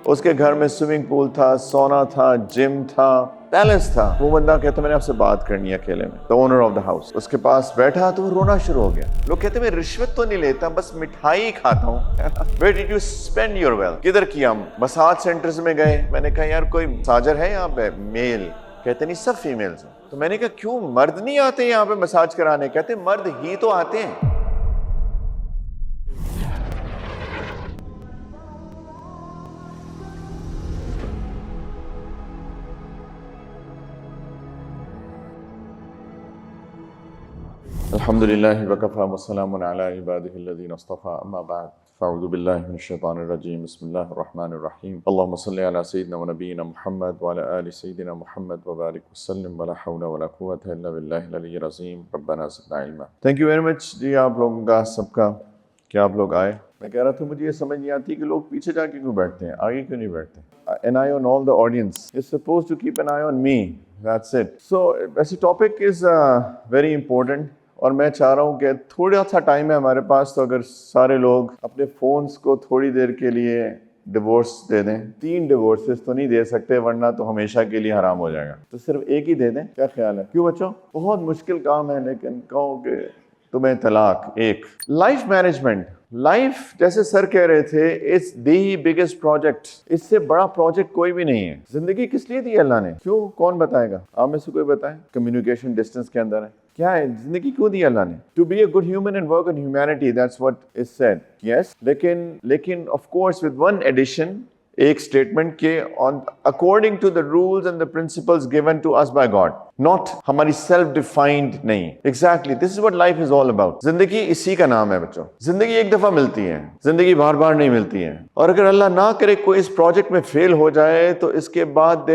اس کے گھر میں سوئمنگ پول تھا، سونا تھا، جم تھا، پیلس تھا۔ وہ بندہ کہتا میں نے آپ سے بات کرنی ہے اکیلے میں، the owner of the house۔ اس کے پاس بیٹھا تو وہ رونا شروع ہو گیا۔ لوگ کہتے میں رشوت تو نہیں لیتا، بس مٹھائی کھاتا ہوں۔ Where did you spend your wealth؟ کدھر کیا؟ مساج سینٹرز میں گئے۔ میں نے کہا یار کوئی مساجر ہے یہاں پہ میل؟ کہتے نہیں سب فیمیلز ہیں۔ تو میں نے کہا کیوں مرد نہیں آتے یہاں پہ مساج کرانے؟ کہتے مرد ہی تو آتے ہیں۔ الحمد للہ وکفی وسلام علی عبادہ الذین اصطفی، اما بعد فاعوذ باللہ من الشیطان الرجیم، بسم اللہ الرحمن الرحیم، اللہم صلی علی سیدنا و نبینا محمد وعلی آل سیدنا محمد وبارک وسلم، ولا حول ولا قوة الا باللہ العلی العظیم، ربنا زدنا علما۔ تھینک یو ویری مچ جی آپ لوگوں کا سب کا کہ آپ لوگ آئے۔ میں کہہ رہا تھا مجھے یہ سمجھ نہیں آتی کہ لوگ پیچھے جا کے کیوں بیٹھتے ہیں، آگے کیوں نہیں بیٹھتے۔ An eye on all the audience. You're supposed to keep an eye on me. That's it. So, ایسی topic is very important. اور میں چاہ رہا ہوں کہ تھوڑا سا ٹائم ہے ہمارے پاس، تو اگر سارے لوگ اپنے فونز کو تھوڑی دیر کے لیے ڈیورس دے دیں۔ 3 ڈیورسز تو نہیں دے سکتے ورنہ تو ہمیشہ کے لیے حرام ہو جائے گا، تو صرف ایک ہی دے دیں۔ کیا خیال ہے؟ کیوں بچوں؟ بہت مشکل کام ہے، لیکن کہو کہ تمہیں طلاق ایک۔ لائف مینجمنٹ، لائف جیسے سر کہہ رہے تھے اٹس دی بگیسٹ پروجیکٹ، اس سے بڑا پروجیکٹ کوئی بھی نہیں ہے۔ زندگی کس لیے دی اللہ نے؟ کیوں؟ کون بتائے گا؟ آپ میں سے کوئی بتائے؟ کمیونیکیشن ڈسٹینس کے اندر ہے۔ کیا ہے زندگی کیوں دی اللہ نے؟ To be a good human and work on humanity, that's what is said. Yes, لیکن of course with one addition, ایک اسٹیٹمنٹ کے on according to the rules and the principles given to us by God, not ہماری self defined نہیں۔ Exactly this is what life is all about. زندگی اسی کا نام ہے بچوں۔ زندگی ایک دفعہ ملتی ہے، زندگی بار بار نہیں ملتی ہے، اور اگر اللہ نہ کرے کوئی اس پروجیکٹ میں فیل ہو جائے تو اس کے بعد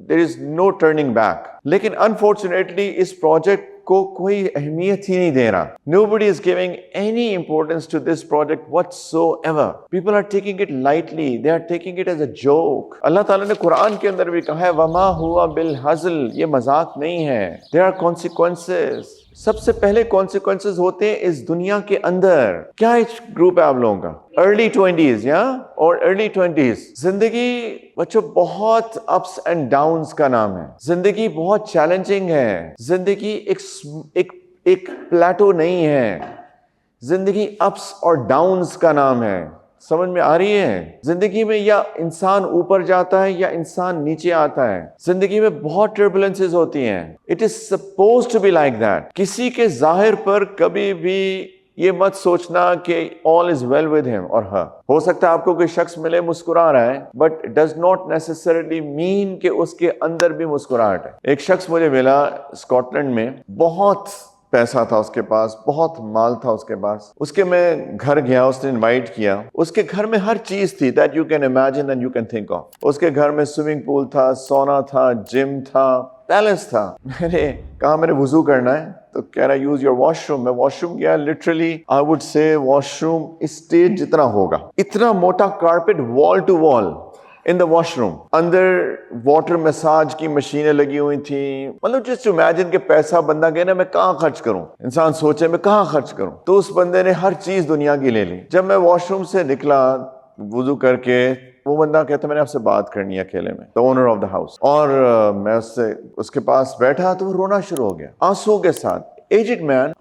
there is no turning back۔ لیکن unfortunately اس پروجیکٹ کو کوئی اہمیت ہی نہیں دے رہا۔ Nobody is giving any importance to this project whatsoever۔ People are taking it lightly, they are taking it as a joke۔ اللہ تعالیٰ نے قرآن کے اندر بھی کہا ہے وَمَا هُوَ بِالْهَزْلِ، یہ مذاق نہیں ہے۔ There are consequences۔ سب سے پہلے consequences ہوتے ہیں اس دنیا کے اندر۔ کیا گروپ ہے آپ لوگوں کا؟ ارلی 20s یا اور ارلی 20s۔ زندگی بچوں بہت اپس اینڈ ڈاؤنز کا نام ہے۔ زندگی بہت چیلنجنگ ہے۔ زندگی ایک پلیٹو نہیں ہے۔ زندگی اپس اور ڈاؤنز کا نام ہے۔ سمجھ میں آ رہی ہے؟ زندگی میں یا انسان اوپر جاتا ہے یا انسان نیچے آتا ہے۔ زندگی میں بہت ٹربولنسز ہوتی ہیں۔ It is supposed to be like that. کسی کے ظاہر پر کبھی بھی یہ مت سوچنا کہ all is well with him or her۔ ہو سکتا ہے آپ کو کوئی شخص ملے مسکرا رہا ہے، but it does not necessarily mean کہ اس کے اندر بھی مسکراہٹ ہے۔ ایک شخص مجھے ملا اسکاٹ لینڈ میں، بہت پیسہ تھا اس کے پاس، بہت مال تھا اس کے پاس۔ اس کے میں گھر گیا، اس نے انوائٹ کیا۔ اس کے گھر میں ہر چیز تھی that you can imagine and you can think of۔ اس کے گھر میں سوئمنگ پول تھا، سونا تھا، جم تھا، پیلس تھا۔ میں نے کہا میں نے وضو کرنا ہے، تو کہہ رہا یوز یور واش روم۔ میں واش روم گیا، literally I would say wash room stage جتنا ہوگا، اتنا موٹا کارپیٹ وال ٹو وال ان دا واش روم۔ اندر واٹر مساج کی مشینیں لگی ہوئی تھیں۔ مطلب جسٹ امیجن کہ پیسہ بندہ کہے نا میں کہاں خرچ کروں، انسان سوچے میں کہاں خرچ کروں، تو اس بندے نے ہر چیز دنیا کی لے لی۔ جب میں واش روم سے نکلا وضو کر کے، وہ بندہ کہتا میں نے آپ سے بات کرنی ہے اکیلے میں، the owner of the house۔ اور میں اس کے پاس بیٹھا تو وہ رونا شروع ہو گیا آنسو کے ساتھ۔ Aged man,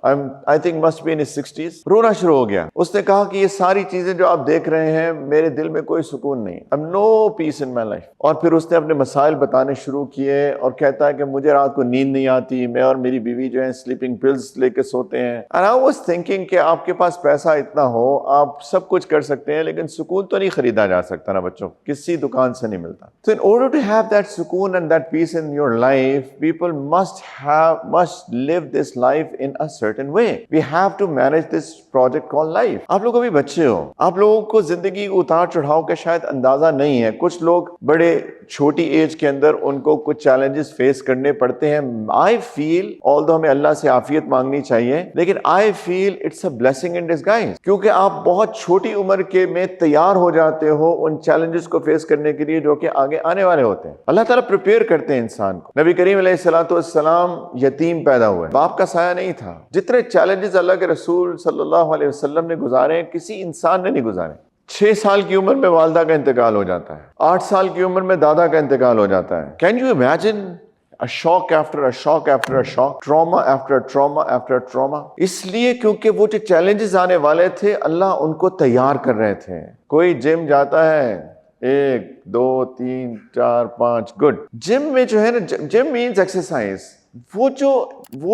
I think must be in his 60s، رونا شروع ہو گیا۔ اس نے کہا کہ یہ ساری چیزیں جو آپ دیکھ رہے ہیں میرے دل میں کوئی سکون نہیں، no peace in my life۔ اور پھر اس نے اپنے مسائل بتانے شروع کیے، اور کہتا ہے کہ مجھے رات کو نیند نہیں آتی، میں اور میری بیوی جو ہیں سلیپنگ پلز لے کے سوتے ہیں۔ and I was thinking کہ آپ کے پاس پیسہ اتنا ہو، آپ سب کچھ کر سکتے ہیں، لیکن سکون تو نہیں خریدا جا سکتا نا بچوں، کسی دکان سے نہیں ملتا۔ So in order to have that سکون and that peace in your life, people must live this life in a certain way۔ We have to manage this project called life۔ آپ لوگ ابھی بچے ہو، آپ لوگوں کو زندگی اتار چڑھاؤ کا شاید اندازہ نہیں ہے۔ کچھ لوگ بڑے چھوٹی ایج کے اندر ان کو کچھ چیلنجز فیس کرنے پڑتے ہیں۔ I feel although ہمیں اللہ سے عافیت مانگنی چاہیے، لیکن I feel it's a blessing in disguise، کیونکہ آپ بہت چھوٹی عمر کے میں تیار ہو جاتے ہو ان چیلنجز کو فیس کرنے کے لیے جو کہ آگے آنے والے ہوتے ہیں۔ اللہ تعالیٰ پریپیئر کرتے ہیں انسان کو۔ نبی کریم علیہ السلام یتیم پیدا ہوئے، باپ کا سایہ نہیں تھا۔ جتنے چیلنجز اللہ کے رسول صلی اللہ علیہ وسلم نے گزارے کسی انسان نے نہیں گزارے۔ 6 سال کی عمر میں والدہ کا انتقال ہو جاتا ہے, 8 سال کی عمر میں دادا کا انتقال ہو جاتا ہے. Can you imagine a shock after a shock after a shock, trauma after trauma after trauma. اس لیے کیونکہ وہ جو چیلنجز آنے والے تھے اللہ ان کو تیار کر رہے تھے. کوئی جم جاتا ہے 1 2 3 4 5 گڈ. جم میں جو ہے نا, جم مینز ایکسرسائز, وہ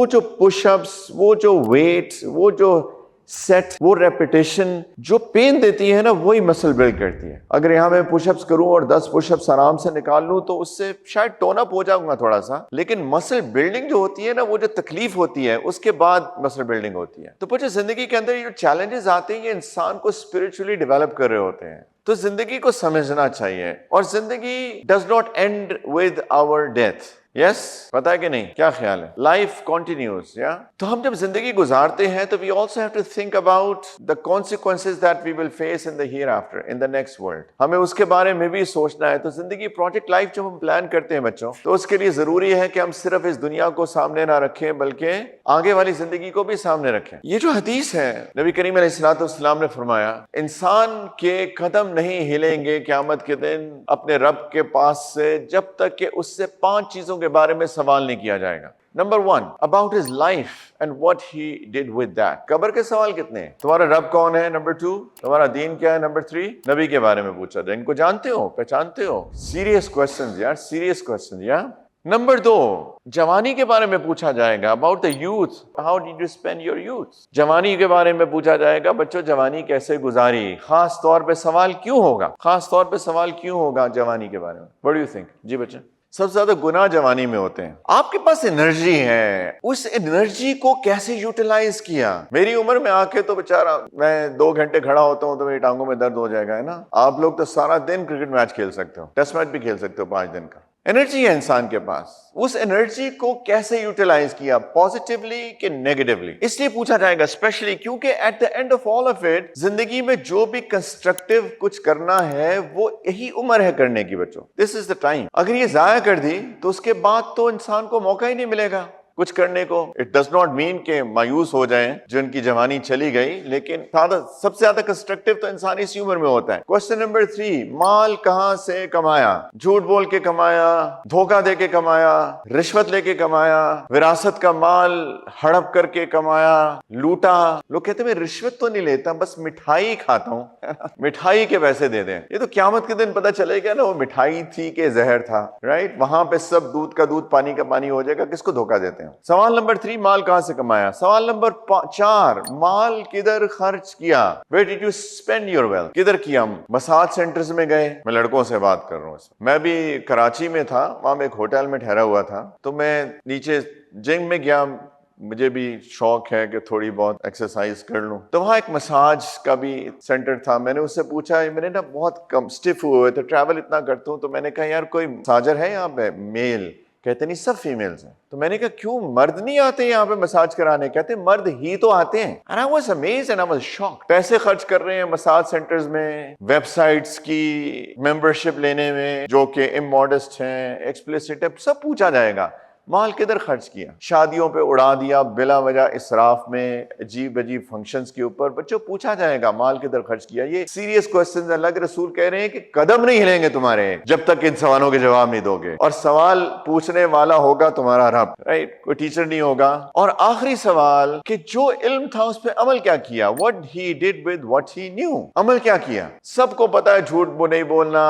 جو پش اپس, وہ جو ویٹس, وہ جو سیٹ, وہ ریپیٹیشن جو پین دیتی ہے نا, وہی مسل بلڈ کرتی ہے. اگر یہاں میں پش اپس کروں اور 10 پش اپس آرام سے نکال لوں تو اس سے شاید ٹون اپ ہو جاؤں گا تھوڑا سا, لیکن مسل بلڈنگ جو ہوتی ہے نا, وہ جو تکلیف ہوتی ہے اس کے بعد مسل بلڈنگ ہوتی ہے. تو پوچھے زندگی کے اندر یہ جو چیلنجز آتے ہیں یہ انسان کو اسپرچولی ڈیولپ کر رہے ہوتے ہیں. تو زندگی کو سمجھنا چاہیے, اور زندگی does not end with our death. Yes, پتا ہے کہ نہیں, کیا خیال ہے؟ Life continues. یا تو ہم جب زندگی گزارتے ہیں تو we also have to think about the consequences that we will face in the hereafter, in the next world. ہمیں اس کے بارے میں بھی سوچنا ہے. تو زندگی پروجیکٹ لائف جب ہم پلان کرتے ہیں بچوں, تو اس کے لیے ضروری ہے کہ ہم صرف اس دنیا کو سامنے نہ رکھیں بلکہ آگے والی زندگی کو بھی سامنے رکھیں. یہ جو حدیث ہے, نبی کریم علیہ الصلوۃ والسلام نے فرمایا انسان کے قدم نہیں ہلیں گے قیامت کے دن اپنے رب کے پاس سے جب تک کہ اس سے 5 چیزوں کے بارے میں سوال نہیں کیا جائے گا. Number 1, about his life and what he did with that. قبر کے سوال کتنے ہیں؟ تمہارا رب کون ہے؟ نمبر 2, تمہارا دین کیا ہے؟ نمبر 3, نبی کے بارے میں پوچھا جائے, ان کو جانتے ہو, پہچانتے ہو؟ سیریس کوسچنز یار, سیریس کوسچن یار. نمبر 2, جوانی کے بارے میں پوچھا جائے گا, about the youth, how did you spend your youth. جوانی کے بارے میں پوچھا جائے گا, بچوں جوانی کیسے گزاری. خاص طور پہ سوال کیوں ہوگا, خاص طور پہ سوال کیوں ہوگا جوانی کے بارے میں؟ What do you think؟ جی بچے. سب سے زیادہ گناہ جوانی میں ہوتے ہیں. آپ کے پاس انرجی ہے, اس انرجی کو کیسے یوٹیلائز کیا. میری عمر میں آ کے تو بیچارہ میں 2 گھنٹے کھڑا ہوتا ہوں تو میری ٹانگوں میں درد ہو جائے گا, ہے نا. آپ لوگ تو سارا دن کرکٹ میچ کھیل سکتے ہو, ٹیسٹ میچ بھی کھیل سکتے ہو 5 دن کا. انرجی ہے انسان کے پاس, اس انرجی کو کیسے یوٹیلائز کیا, پازیٹیولی کہ نیگیٹیولی. اس لیے پوچھا جائے گا اسپیشلی کیونکہ at the end of all of it زندگی میں جو بھی کنسٹرکٹیو کچھ کرنا ہے وہ یہی عمر ہے کرنے کی بچوں. دس از دا ٹائم. اگر یہ ضائع کر دی تو اس کے بعد تو انسان کو موقع ہی نہیں ملے گا کچھ کرنے کو. اٹ ڈز ناٹ مین کہ مایوس ہو جائیں جن کی جوانی چلی گئی, لیکن سب سے زیادہ کنسٹرکٹیو تو انسان اسی عمر میں ہوتا ہے. کوسچن نمبر 3, مال کہاں سے کمایا. جھوٹ بول کے کمایا, دھوکہ دے کے کمایا, رشوت لے کے کمایا, وراثت کا مال ہڑپ کر کے کمایا, لوٹا. لوگ کہتے ہیں میں رشوت تو نہیں لیتا, بس مٹھائی کھاتا ہوں, مٹھائی کے پیسے دے دیں. یہ تو قیامت کے دن پتہ چلے گا نا وہ مٹھائی تھی کہ زہر تھا, رائٹ. وہاں پہ سب دودھ کا دودھ پانی کا پانی ہو جائے گا. کس کو دھوکہ دیتے ہیں. سوال نمبر 3, مال کہاں سے کمایا. سوال نمبر 4, مال کدھر خرچ کیا. Where did you spend your wealth. کدھر کیا. مساج سینٹرز میں گئے. میں لڑکوں سے بات کر رہا ہوں. میں بھی کراچی میں تھا, وہاں میں ایک ہوٹل میں ٹھہرا ہوا تھا, تو میں نیچے جم میں گیا. مجھے بھی شوق ہے کہ تھوڑی بہت ایکسرسائز کر لوں, تو وہاں ایک مساج کا بھی سینٹر تھا. میں نے اس سے پوچھا, میرے نا بہت کم اسٹف ہوئے تھے, ٹریول اتنا کرتا ہوں, تو میں نے کہا یار کوئی مساجر ہے یہاں پہ میل. کہتے نہیں سب فیمیلز ہیں. تو میں نے کہا کیوں مرد نہیں آتے یہاں پہ مساج کرانے. کہتے مرد ہی تو آتے ہیں. And I was amazed and I was shocked. پیسے خرچ کر رہے ہیں مساج سینٹرز میں, ویب سائٹس کی ممبرشپ لینے میں جو کہ اموڈسٹ ہیں, ایکسپلیسٹ ہے, سب پوچھا جائے گا. مال کدھر خرچ کیا. شادیوں پہ اڑا دیا بلا وجہ, اسراف میں, عجیب عجیب فنکشنز کے اوپر. بچوں پوچھا جائے گا مال کدھر خرچ کیا. یہ سیریس کوسچنز. اللہ کے رسول کہہ رہے ہیں کہ قدم نہیں ہلیں گے تمہارے جب تک ان سوالوں کے جواب نہیں دو گے, اور سوال پوچھنے والا ہوگا تمہارا رب, رائٹ, کوئی ٹیچر نہیں ہوگا. اور آخری سوال کہ جو علم تھا اس پہ عمل کیا کیا. What he did with what he knew. عمل کیا کیا. سب کو پتا ہے جھوٹ نہیں بولنا,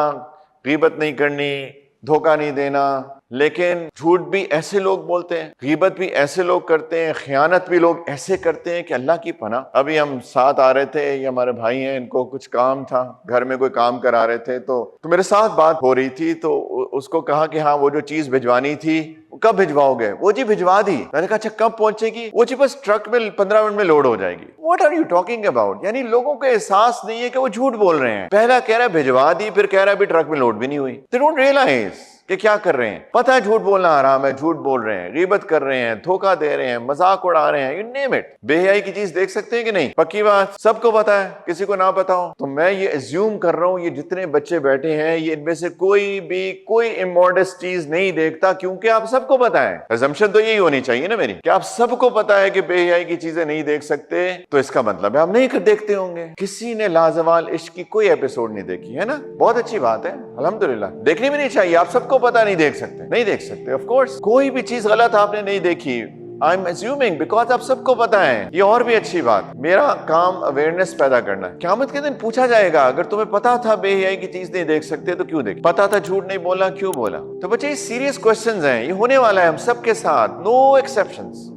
غیبت نہیں کرنی, دھوکہ نہیں دینا, لیکن جھوٹ بھی ایسے لوگ بولتے ہیں, غیبت بھی ایسے لوگ کرتے ہیں, خیانت بھی لوگ ایسے کرتے ہیں کہ اللہ کی پناہ. ابھی ہم ساتھ آ رہے تھے, یہ ہمارے بھائی ہیں, ان کو کچھ کام تھا, گھر میں کوئی کام کرا رہے تھے, تو میرے ساتھ بات ہو رہی تھی. تو اس کو کہا کہ ہاں وہ جو چیز بھجوانی تھی کب بھجواؤ گے. وہ جی بھجوا دی. میں نے کہا اچھا کب پہنچے گی. وہ جی بس ٹرک میں 15 منٹ میں لوڈ ہو جائے گی. What are you talking about. یعنی لوگوں کو احساس نہیں ہے کہ وہ جھوٹ بول رہے ہیں. پہلا کہہ رہا ہے بھجوا دی, پھر کہہ رہا ہے ابھی ٹرک میں لوڈ بھی نہیں ہوئی. They don't realize کہ کیا کر رہے ہیں. پتہ ہے جھوٹ بولنا حرام ہے, جھوٹ بول رہے ہیں, غیبت کر رہے ہیں, دھوکہ دے رہے ہیں, مذاق اڑا رہے ہیں, you name it. بے حیائی کی چیز دیکھ سکتے ہیں کہ نہیں؟ پکی بات, سب کو پتا ہے, کسی کو نہ پتا ہو. تو میں یہ ایزیوم کر رہا ہوں یہ جتنے بچے بیٹھے ہیں یہ ان میں سے کوئی اموڈسٹ چیز نہیں دیکھتا, کیونکہ آپ سب کو پتا ہے. assumption تو یہی ہونی چاہیے نا میری, کہ آپ سب کو پتا ہے کہ بے حیائی کی چیزیں نہیں دیکھ سکتے, تو اس کا مطلب ہے آپ نہیں دیکھتے ہوں گے. کسی نے لازوال عشق کی کوئی ایپیسوڈ نہیں دیکھی ہے نا, بہت اچھی بات ہے, الحمدللہ. دیکھنی بھی نہیں چاہیے, آپ سب کو پتا نہیں دیکھ سکتے, آف کورس. کوئی بھی چیز غلط آپ نے نہیں دیکھی, I'm assuming because آپ سب کو پتا ہے. یہ اور بھی اچھی بات. میرا کام اویئرنیس پیدا کرنا ہے. قیامت کے دن پوچھا جائے گا, اگر تمہیں پتا تھا بے حیائی کی چیز نہیں دیکھ سکتے تو کیوں دیکھ, پتا تھا جھوٹ نہیں بولنا کیوں بولا. تو بچے یہ سیریس کوسچنز ہیں, یہ ہونے والا ہے ہم سب کے ساتھ, نو ایکسیپشنز.